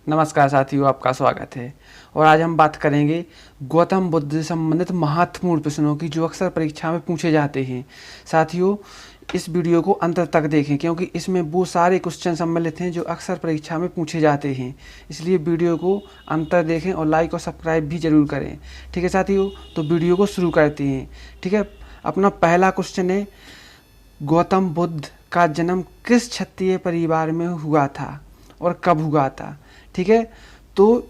नमस्कार साथियों, आपका स्वागत है। और आज हम बात करेंगे गौतम बुद्ध से संबंधित महत्वपूर्ण प्रश्नों की जो अक्सर परीक्षा में पूछे जाते हैं। साथियों, इस वीडियो को अंत तक देखें क्योंकि इसमें वो सारे क्वेश्चन सम्मिलित हैं जो अक्सर परीक्षा में पूछे जाते हैं। इसलिए वीडियो को अंत तक देखें और लाइक और सब्सक्राइब भी जरूर करें। ठीक है साथियों, तो वीडियो को शुरू करते हैं। ठीक है, अपना पहला क्वेश्चन है, गौतम बुद्ध का जन्म किस क्षत्रिय परिवार में हुआ था और कब हुआ था? ठीक है, तो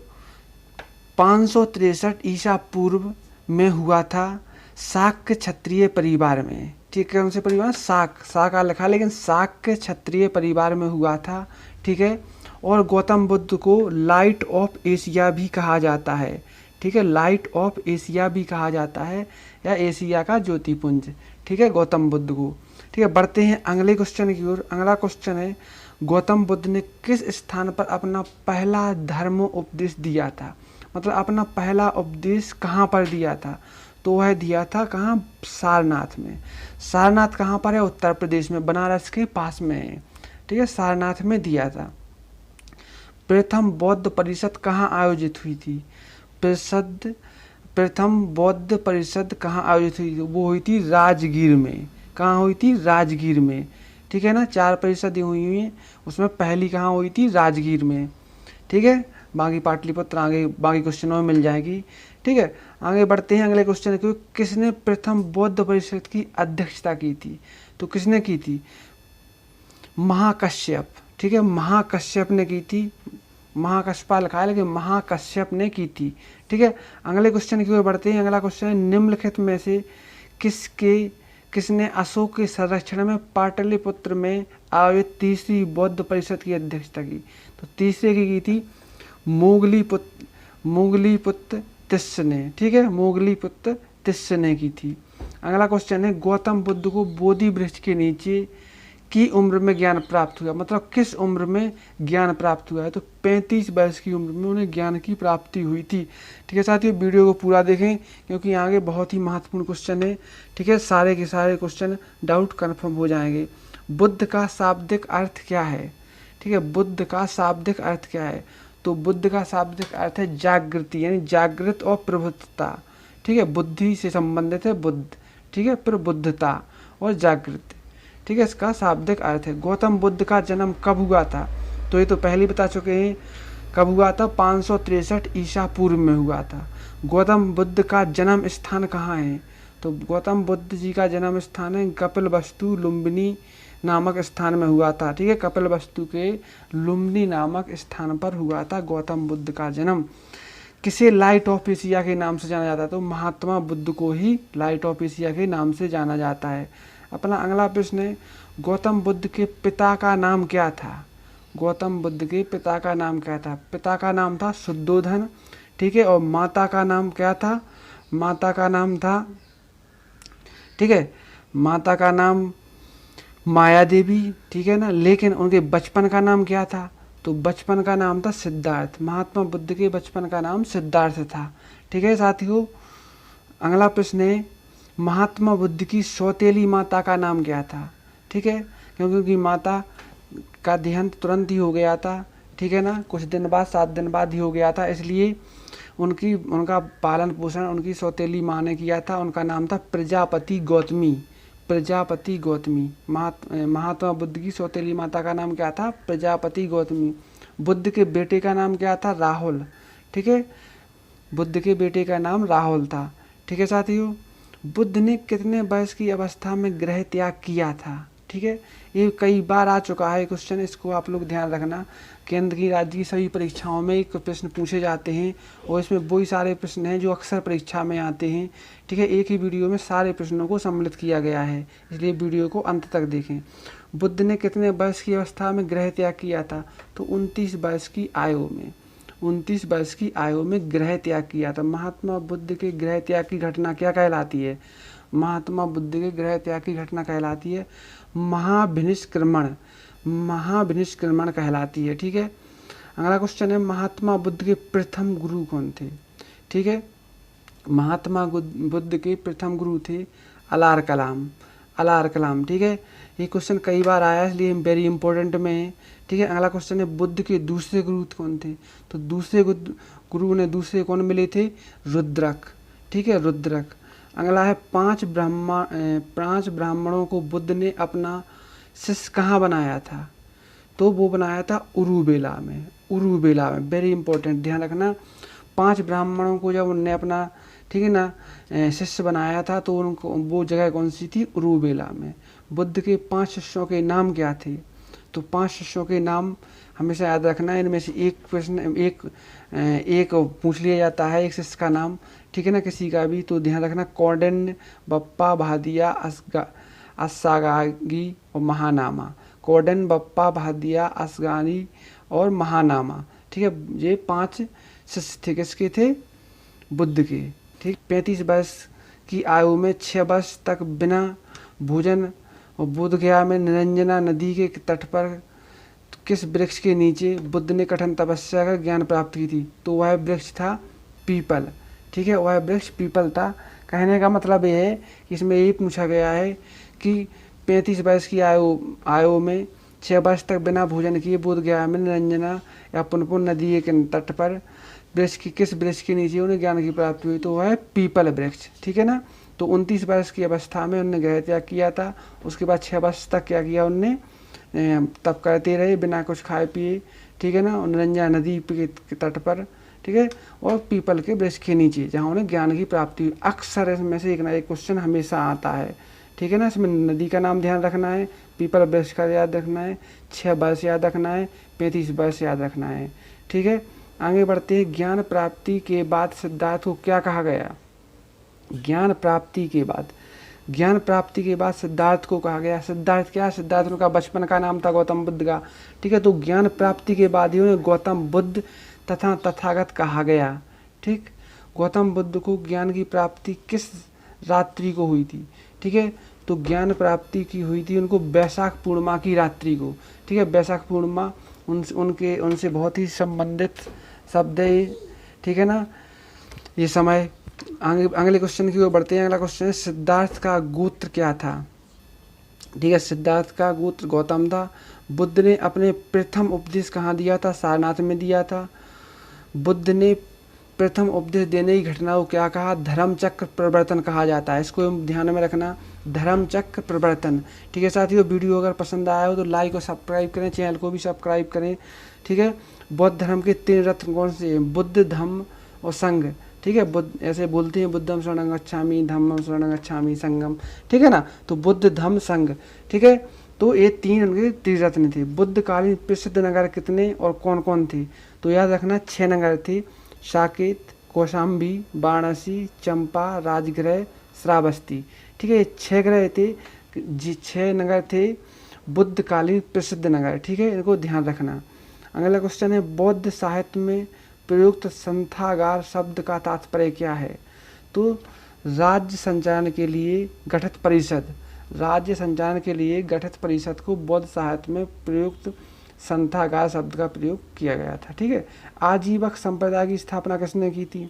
563 ईसा पूर्व में हुआ था शाक्य क्षत्रिय परिवार में। ठीक है, कौन से परिवार? शाक लिखा, लेकिन शाक्य क्षत्रिय परिवार में हुआ था। ठीक है, और गौतम बुद्ध को लाइट ऑफ एशिया भी कहा जाता है। ठीक है, लाइट ऑफ एशिया भी कहा जाता है, या एशिया का ज्योतिपुंज। ठीक है, गौतम बुद्ध को। ठीक है, बढ़ते हैं अगले क्वेश्चन की ओर। अगला क्वेश्चन है, गौतम बुद्ध ने किस स्थान पर अपना पहला धर्म उपदेश दिया था? मतलब अपना पहला उपदेश कहाँ पर दिया था? तो वह दिया था कहाँ? सारनाथ में। सारनाथ कहाँ पर है? उत्तर प्रदेश में, बनारस के पास में है। ठीक है, सारनाथ में दिया था। प्रथम बौद्ध परिषद कहाँ आयोजित हुई थी? प्रथम बौद्ध परिषद कहाँ आयोजित हुई थी? वो हुई थी राजगीर में। कहाँ हुई थी? राजगीर में। ठीक है ना, 4 परिषदें हुई हैं, उसमें पहली कहाँ हुई थी? राजगीर में। ठीक है, बाकी पाटलिपुत्र आगे बाकी क्वेश्चनों में मिल जाएगी। ठीक है, आगे बढ़ते हैं अगले क्वेश्चन को। किसने प्रथम बौद्ध परिषद की अध्यक्षता की थी? तो किसने की थी? महाकश्यप। ठीक है, महाकश्यप ने की थी। महाकश्यपा लिखा है, लेकिन महाकश्यप ने की थी। ठीक है, अगले क्वेश्चन की ओर बढ़ते हैं। अगला क्वेश्चन है, निम्नलिखित में से किसने अशोक के संरक्षण में पाटलिपुत्र में आयोजित तीसरी बौद्ध परिषद की अध्यक्षता की? तो तीसरे की थी मोगलीपुत्र तिस्य ने। ठीक है, मोगलीपुत्र तिस्य ने की थी। अगला क्वेश्चन है, गौतम बुद्ध को बोधि वृक्ष के नीचे की उम्र में ज्ञान प्राप्त हुआ? मतलब किस उम्र में ज्ञान प्राप्त हुआ है? तो 35 वर्ष की उम्र में उन्हें ज्ञान की प्राप्ति हुई थी। ठीक है साथियों, वीडियो को पूरा देखें क्योंकि आगे बहुत ही महत्वपूर्ण क्वेश्चन है। ठीक है, सारे के सारे क्वेश्चन डाउट कन्फर्म हो जाएंगे। बुद्ध का शाब्दिक अर्थ क्या है? ठीक है, बुद्ध का शाब्दिक अर्थ क्या है? तो बुद्ध का शाब्दिक अर्थ है जागृति, यानी जागृत और प्रबुद्धता। ठीक है, बुद्धि से संबंधित है बुद्ध। ठीक है, प्रबुद्धता और जागृत। ठीक है, इसका शाब्दिक अर्थ है। गौतम बुद्ध का जन्म कब हुआ था? तो ये तो पहले बता चुके हैं कब हुआ था। 563 ईसा पूर्व में हुआ था। गौतम बुद्ध का जन्म स्थान कहाँ है? तो गौतम बुद्ध जी का जन्म स्थान है कपिलवस्तु लुम्बिनी नामक स्थान में हुआ था। ठीक है, कपिलवस्तु के लुम्बिनी नामक स्थान पर हुआ था गौतम बुद्ध का जन्म। किसे लाइट ऑफ एशिया के नाम से जाना जाता है? तो महात्मा बुद्ध को ही लाइट ऑफ एशिया के नाम से जाना जाता है। अपना अगला प्रश्न है, गौतम बुद्ध के पिता का नाम क्या था? गौतम बुद्ध के पिता का नाम क्या था? पिता का नाम था शुद्धोधन। ठीक है, और माता का नाम क्या था? माता का नाम था, ठीक है, माता का नाम माया देवी। ठीक है ना, लेकिन उनके बचपन का नाम क्या था? तो बचपन का नाम था सिद्धार्थ। महात्मा बुद्ध के बचपन का नाम सिद्धार्थ था। ठीक है साथियों, अगला प्रश्न है, महात्मा बुद्ध की सौतेली माता का नाम क्या था? ठीक है, क्योंकि उनकी माता का देहांत तुरंत ही हो गया था। ठीक है ना, कुछ दिन बाद, 7 दिन बाद ही हो गया था, इसलिए उनका पालन पोषण उनकी सौतेली माँ ने किया था। उनका नाम था प्रजापति गौतमी। प्रजापति गौतमी। महात्मा बुद्ध की सौतेली माता का नाम क्या था? प्रजापति गौतमी। बुद्ध के बेटे का नाम क्या था? राहुल। ठीक है, बुद्ध के बेटे का नाम राहुल था। ठीक है साथियों, बुद्ध ने कितने वर्ष की अवस्था में गृह त्याग किया था? ठीक है, ये कई बार आ चुका है क्वेश्चन, इसको आप लोग ध्यान रखना। केंद्र की, राज्य की सभी परीक्षाओं में एक प्रश्न पूछे जाते हैं और इसमें वही सारे प्रश्न हैं जो अक्सर परीक्षा में आते हैं। ठीक है, एक ही वीडियो में सारे प्रश्नों को सम्मिलित किया गया है, इसलिए वीडियो को अंत तक देखें। बुद्ध ने कितने वर्ष की अवस्था में गृह त्याग किया था? तो 29 वर्ष की आयु में। 29 वर्ष की आयु में गृह त्याग किया था। महात्मा बुद्ध के गृह त्याग की घटना क्या कहलाती है? महात्मा बुद्ध के गृह त्याग की घटना कहलाती है महाभिनिष्क्रमण। महाभिनिष्क्रमण कहलाती है। ठीक है, अगला क्वेश्चन है, महात्मा बुद्ध के प्रथम गुरु कौन थे? ठीक है, महात्मा बुद्ध के प्रथम गुरु थे अलार कलाम। अलार कलाम। ठीक है, ये क्वेश्चन कई बार आया इसलिए वेरी इंपॉर्टेंट में है। ठीक है, अगला क्वेश्चन है बुद्ध के दूसरे गुरु कौन थे? तो दूसरे गुरु ने दूसरे कौन मिले थे? रुद्रक। ठीक है, रुद्रक। अगला है पांच ब्राह्मणों को बुद्ध ने अपना शिष्य कहाँ बनाया था? तो वो बनाया था उरुबेला में। उरुबेला में, वेरी इंपॉर्टेंट, ध्यान रखना। 5 ब्राह्मणों को जब उनने अपना, ठीक है ना, शिष्य बनाया था तो उनको वो जगह कौन सी थी? उरुबेला में। बुद्ध के 5 शिष्यों के नाम क्या थे? तो 5 शिष्यों के नाम हमेशा याद रखना है। इनमें से एक प्रश्न एक पूछ लिया जाता है, एक शिष्य का नाम, ठीक है ना, किसी का भी। तो ध्यान रखना, कौंडिन्य, बप्पा, भादिया, अस्सागागी और महानामा। कौंडिन्य, बप्पा, भादिया, असगानी और महानामा। ठीक है, ये 5 शिष्य थे। किसके थे? बुद्ध के। ठीक, 35 वर्ष की आयु में 6 वर्ष तक बिना भोजन और बोध गया में निरंजना नदी के तट पर किस वृक्ष के नीचे बुद्ध ने कठिन तपस्या कर ज्ञान प्राप्त की थी? तो वह वृक्ष था पीपल। ठीक है, वह वृक्ष पीपल था। कहने का मतलब यह है कि इसमें यही पूछा गया है कि 35 वर्ष की आयु में 6 वर्ष तक बिना भोजन किए बोध गया में निरंजना या पुनपुन नदी के तट पर वृक्ष की किस वृक्ष के नीचे उन्हें ज्ञान की प्राप्ति हुई? तो वह है पीपल वृक्ष। ठीक है ना। तो 29 वर्ष की अवस्था में उन्होंने गृह त्याग किया था। उसके बाद 6 वर्ष तक क्या किया उनने? तप करते रहे बिना कुछ खाए पिए। ठीक है ना, निरंजना नदी के तट पर, ठीक है, और पीपल के वृक्ष के नीचे, जहाँ उन्हें ज्ञान की प्राप्ति हुई। अक्सर इसमें से एक ना एक क्वेश्चन हमेशा आता है। ठीक है ना, इसमें नदी का नाम ध्यान रखना है, पीपल वृक्ष का याद रखना है, 6 वर्ष याद रखना है, 35 वर्ष याद रखना है। ठीक है, आगे बढ़ते हैं। ज्ञान प्राप्ति के बाद सिद्धार्थ को क्या कहा गया? ज्ञान प्राप्ति के बाद सिद्धार्थ को कहा गया। सिद्धार्थ क्या? सिद्धार्थ उनका बचपन का नाम था, गौतम बुद्ध का। ठीक है, तो ज्ञान प्राप्ति के बाद ही उन्हें गौतम बुद्ध तथा तथागत कहा गया। ठीक, गौतम बुद्ध को ज्ञान की प्राप्ति किस रात्रि को हुई थी? ठीक है, तो ज्ञान प्राप्ति की हुई थी उनको वैशाख पूर्णिमा की रात्रि को। ठीक है, वैशाख पूर्णिमा उनसे बहुत ही संबंधित शब्द है। ठीक है ना, ये समय। अगले क्वेश्चन की ओर बढ़ते हैं। अगला क्वेश्चन है सिद्धार्थ का गोत्र क्या था? ठीक है, सिद्धार्थ का गोत्र गौतम था। बुद्ध ने अपने प्रथम उपदेश कहाँ दिया था? सारनाथ में दिया था। बुद्ध ने प्रथम उपदेश देने की घटना को क्या कहा? धर्मचक्र प्रवर्तन कहा जाता है। इसको ध्यान में रखना, धर्मचक्र प्रवर्तन। ठीक है साथियों, वीडियो अगर पसंद आया हो तो लाइक और सब्सक्राइब करें, चैनल को भी सब्सक्राइब करें। ठीक है, बौद्ध धर्म के 3 रत्न कौन से हैं? बुद्ध, धम्म और संघ। ठीक है, बुद्ध ऐसे बोलते हैं, बुद्धम शरणं गच्छामि, धम्मं शरणं गच्छामि, संघम। ठीक है ना, तो बुद्ध, धम्म, संघ। ठीक है, तो ये 3 उनके त्रिरत्न थे। बुद्धकालीन प्रसिद्ध नगर कितने और कौन कौन थे? तो याद रखना 6 नगर थे, साकेत, कौशाम्बी, वाराणसी, चंपा, राजगृह, श्रावस्ती। ठीक है, ये 6 ग्रह थे, 6 नगर थे बुद्धकालीन प्रसिद्ध नगर। ठीक है, इनको ध्यान रखना। अगला क्वेश्चन है बौद्ध साहित्य में प्रयुक्त संथागार शब्द का तात्पर्य क्या है? तो राज्य संचालन के लिए गठित परिषद को बौद्ध साहित्य में प्रयुक्त संथागार शब्द का प्रयोग किया गया था। ठीक है, आजीवक संप्रदाय की स्थापना किसने की थी?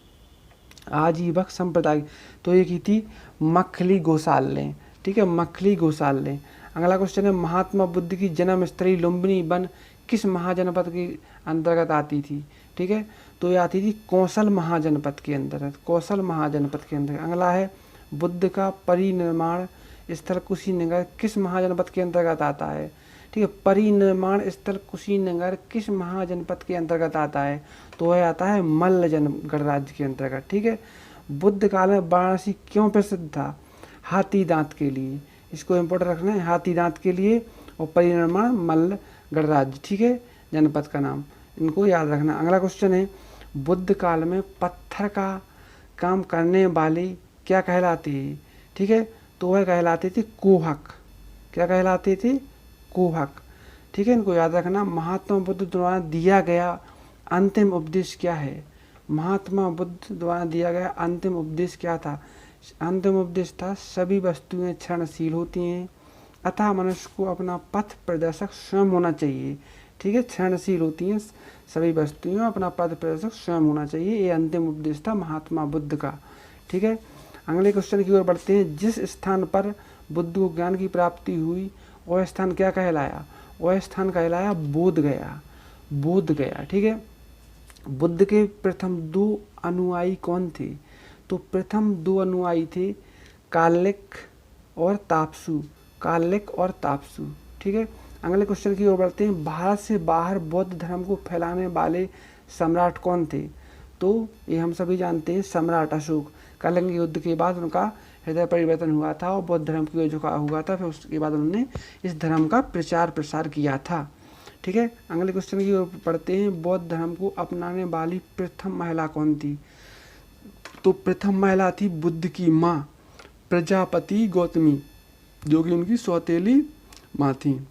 आजीवक संप्रदाय तो ये की थी मखली गोसाल ने। ठीक है, मखली गोसाल ने। अगला क्वेश्चन है महात्मा बुद्ध की जन्मस्थली लुम्बिनी वन किस महाजनपद के अंतर्गत आती थी? ठीक है, तो ये आती थी कौशल महाजनपद के अंतर्गत। अगला है बुद्ध का परिनिर्माण स्थल कुशीनगर किस महाजनपद के अंतर्गत आता है? ठीक है, परिनिर्माण स्थल कुशीनगर किस महाजनपद के अंतर्गत आता है? तो वह आता है मल्ल गणराज्य के अंतर्गत। ठीक है, बुद्ध काल में वाराणसी क्यों प्रसिद्ध था? हाथी दांत के लिए। इसको इम्पोर्टेंट रखना है, हाथी दांत के लिए। और परिनिर्माण मल्ल गणराज्य। ठीक है, जनपद का नाम, इनको याद रखना। अगला क्वेश्चन है बुद्ध काल में पत्थर का काम करने वाले क्या कहलाते हैं? ठीक है, तो वह कहलाते थे कोहक। क्या कहलाते थे? कोहक। ठीक है, इनको याद रखना। महात्मा बुद्ध द्वारा दिया गया अंतिम उपदेश क्या है? महात्मा बुद्ध द्वारा दिया गया अंतिम उपदेश क्या था? अंतिम उपदेश था सभी वस्तुएं क्षणशील होती हैं अतः मनुष्य को अपना पथ प्रदर्शक स्वयं होना चाहिए। ठीक है, क्षणशील होती हैं सभी वस्तुएं, अपना पथ प्रदर्शक स्वयं होना चाहिए। ये अंतिम उपदेश था महात्मा बुद्ध का। ठीक है, अगले क्वेश्चन की ओर बढ़ते हैं। जिस स्थान पर बुद्ध को ज्ञान की प्राप्ति हुई, वह स्थान क्या कहलाया? वह स्थान कहलाया बोध गया। बोध गया, ठीक है। बुद्ध के प्रथम 2 अनुयायी कौन थे? तो प्रथम 2 अनुयायी थे कालिक और तापसु। कालिक और तापसु, ठीक है। अगले क्वेश्चन की ओर बढ़ते हैं। भारत से बाहर बौद्ध धर्म को फैलाने वाले सम्राट कौन थे? तो ये हम सभी जानते हैं, सम्राट अशोक। कलिंग युद्ध के बाद उनका हृदय परिवर्तन हुआ था और बौद्ध धर्म की ओर झुकाव हुआ था। फिर उसके बाद उन्होंने इस धर्म का प्रचार प्रसार किया था, ठीक है। अगले क्वेश्चन की ओर पढ़ते हैं। बौद्ध धर्म को अपनाने वाली प्रथम महिला कौन थी? तो प्रथम महिला थी बुद्ध की माँ प्रजापति गौतमी, जो कि उनकी सौतेली माँ थी,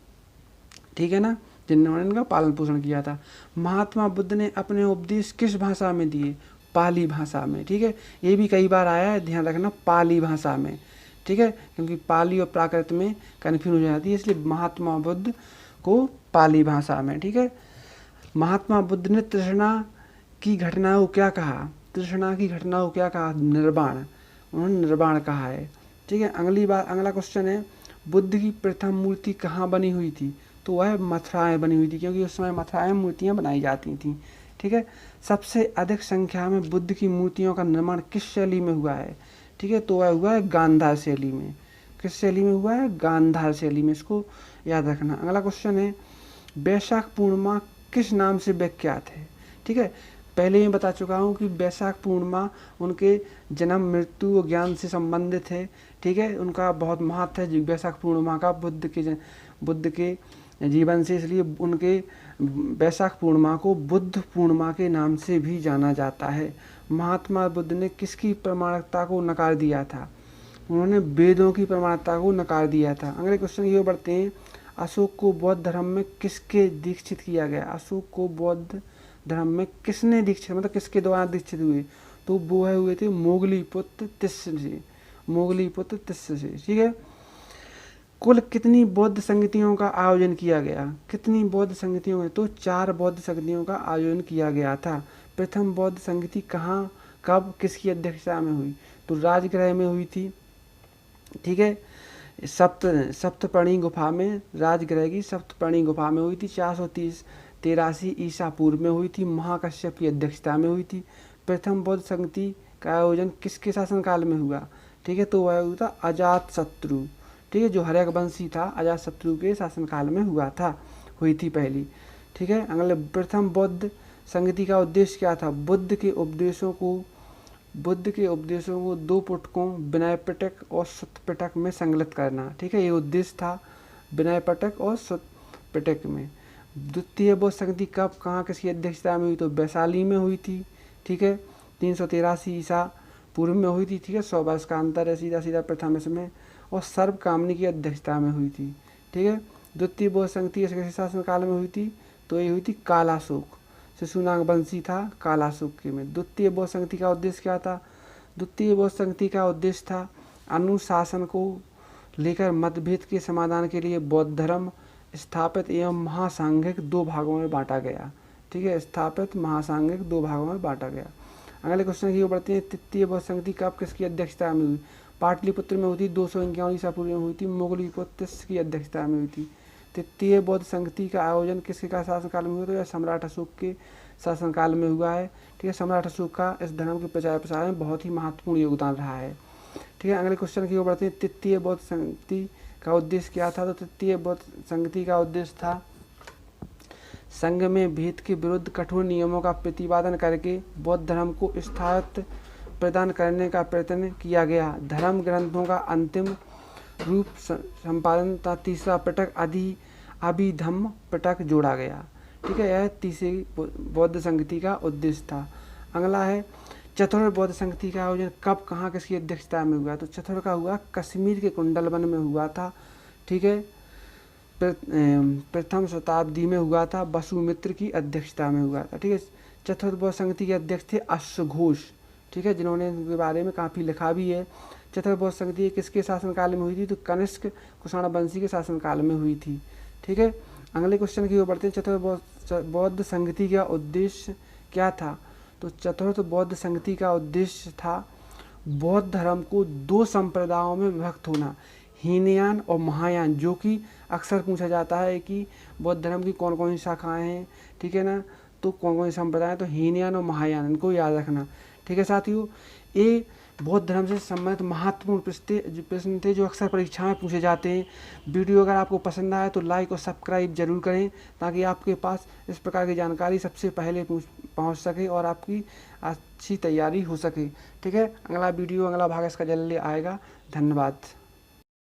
ठीक है ना, जिन्होंने इनका पालन पोषण किया था। महात्मा बुद्ध ने अपने उपदेश किस भाषा में दिए? पाली भाषा में, ठीक है। ये भी कई बार आया है, ध्यान रखना, पाली भाषा में, ठीक है, क्योंकि पाली और प्राकृत में कन्फ्यूज हो जाती है, इसलिए महात्मा बुद्ध को पाली भाषा में, ठीक है। महात्मा बुद्ध ने तृष्णा की घटना को क्या कहा? तृष्णा की घटना को क्या कहा? निर्वाण। उन्होंने निर्वाण कहा है, ठीक है। अगला क्वेश्चन है, बुद्ध की प्रथम मूर्ति कहाँ बनी हुई थी? तो वह मथुरा बनी हुई थी, क्योंकि उस समय मथुरा में मूर्तियाँ बनाई जाती थीं, ठीक है। सबसे अधिक संख्या में बुद्ध की मूर्तियों का निर्माण किस शैली में हुआ है? ठीक है, तो वह हुआ है गांधार शैली में। किस शैली में हुआ है? गांधार शैली में, इसको याद रखना। अगला क्वेश्चन है, वैशाख पूर्णिमा किस नाम से विख्यात है? ठीक है, पहले ही बता चुका हूँ कि वैशाख पूर्णिमा उनके जन्म, मृत्यु और ज्ञान से संबंधित है, ठीक है। उनका बहुत महत्व है वैशाख पूर्णिमा का बुद्ध के जीवन से, इसलिए उनके वैशाख पूर्णिमा को बुद्ध पूर्णिमा के नाम से भी जाना जाता है। महात्मा बुद्ध ने किसकी प्रमाणिकता को नकार दिया था? उन्होंने वेदों की प्रमाणिकता को नकार दिया था। अगले क्वेश्चन की ओर बढ़ते हैं। अशोक को बौद्ध धर्म में किसके दीक्षित किया गया? अशोक को बौद्ध धर्म में किसने दीक्षित, मतलब किसके द्वारा दीक्षित हुए? तो वो हुए थे मोगली पुत्र तिस्य से, मोगली पुत्र तिस्य से, ठीक है। कुल कितनी बौद्ध संगतियों का आयोजन किया गया? कितनी बौद्ध संगतियों में? तो 4 बौद्ध संगतियों का आयोजन किया गया था। प्रथम बौद्ध संगति कहाँ, कब, किसकी अध्यक्षता में हुई? तो राजगृह में हुई थी, ठीक है। सप्तपर्णी गुफा में, राजगृह की सप्तपर्णी गुफा में हुई थी। 483 ईसा पूर्व में हुई थी। महाकश्यप की अध्यक्षता में हुई थी। प्रथम बौद्ध संगति का आयोजन किसके शासनकाल में हुआ? ठीक है, तो वह हुआ था अजातशत्रु, ठीक है, जो हर्यवंशी था, अजातशत्रु के शासनकाल में हुई थी पहली, ठीक है। अगले, प्रथम बौद्ध संगति का उद्देश्य क्या था? बुद्ध के उपदेशों को 2 पुटकों विनय पिटक और सुत्त पिटक में संकलित करना, ठीक है, ये उद्देश्य था विनय पिटक और सुत्त पिटक में। द्वितीय बौद्ध संगति कब, कहाँ, किसकी अध्यक्षता में हुई? तो वैशाली में हुई थी, ठीक है। 383 ईसा पूर्व में हुई थी, ठीक है। 100 वर्ष का अंतर है सीधा सीधा प्रथम इसमें। और सर्वकामनी की अध्यक्षता में हुई थी, ठीक है। द्वितीय बौद्ध संगति किसके शासनकाल में हुई थी? तो ये हुई थी कालाशोक, शिशुनाग वंशी था कालाशोक के में। द्वितीय बौद्ध संगति का उद्देश्य क्या था? द्वितीय बौद्ध संगति का उद्देश्य था अनुशासन को लेकर मतभेद के समाधान के लिए बौद्ध धर्म स्थापित एवं महासांघिक 2 भागों में बांटा गया, ठीक है। स्थापित महासांघिक 2 भागों में बांटा गया। अगले क्वेश्चन की ओर बढ़ते हैं। तृतीय बौद्ध संगति कब, किसकी अध्यक्षता में हुई? पाटलिपुत्र में हुई थी, 251 ईसा पूर्व में हुई थी। मोगली पुत्र की अध्यक्षता में हुई थी। तृतीय बौद्ध संगति का आयोजन किसके का शासनकाल में हुआ? तो यह सम्राट अशोक के शासनकाल में हुआ है, ठीक है। सम्राट अशोक का इस धर्म के प्रचार प्रसार में बहुत ही महत्वपूर्ण योगदान रहा है, ठीक है। अगले क्वेश्चन की ओर बढ़ते हैं। तृतीय बौद्ध संगति का उद्देश्य क्या था? तो तृतीय बौद्ध संगति का उद्देश्य था संघ में भेद के विरुद्ध कठोर नियमों का प्रतिपादन करके बौद्ध धर्म को स्थायित्व प्रदान करने का प्रयत्न किया गया। धर्म ग्रंथों का अंतिम रूप संपादन था। तीसरा पिटक अभिधम्म पिटक जोड़ा गया, ठीक है। यह तीसरी बौद्ध संगति का उद्देश्य था। अगला है, चतुर्थ बौद्ध संगति का आयोजन कब, कहाँ, किसकी अध्यक्षता में हुआ? तो चतुर्थ का हुआ कश्मीर के कुंडलवन में हुआ था, ठीक है। प्रथम शताब्दी में हुआ था, वसुमित्र की अध्यक्षता में हुआ था, ठीक है। चतुर्थ बौद्ध संगति के अध्यक्ष थे अश्वघोष, ठीक है, जिन्होंने इनके बारे में काफ़ी लिखा भी है। चतुर्थ बौद्ध संगति किसके शासनकाल में हुई थी? तो कनिष्क कुषाण वंशी के शासनकाल में हुई थी, ठीक है। अगले क्वेश्चन की ओर बढ़ते हैं। चतुर्थ बौद्ध संगति का उद्देश्य क्या था? तो चतुर्थ बौद्ध संगति का उद्देश्य था बौद्ध धर्म को 2 संप्रदायों में विभक्त होना। हीनयान और महायान, जो कि अक्सर पूछा जाता है कि बौद्ध धर्म की कौन कौन सी शाखाएँ हैं, ठीक है ना। तो कौन कौन से संप्रदाय हैं, तो हीनयान और महायान, इनको याद रखना, ठीक है साथियों। ये बौद्ध धर्म से संबंधित महत्वपूर्ण प्रश्न थे जो अक्सर परीक्षा में पूछे जाते हैं। वीडियो अगर आपको पसंद आए तो लाइक और सब्सक्राइब जरूर करें, ताकि आपके पास इस प्रकार की जानकारी सबसे पहले पहुंच सके और आपकी अच्छी तैयारी हो सके, ठीक है। अगला वीडियो, अगला भाग इसका जल्दी आएगा। धन्यवाद।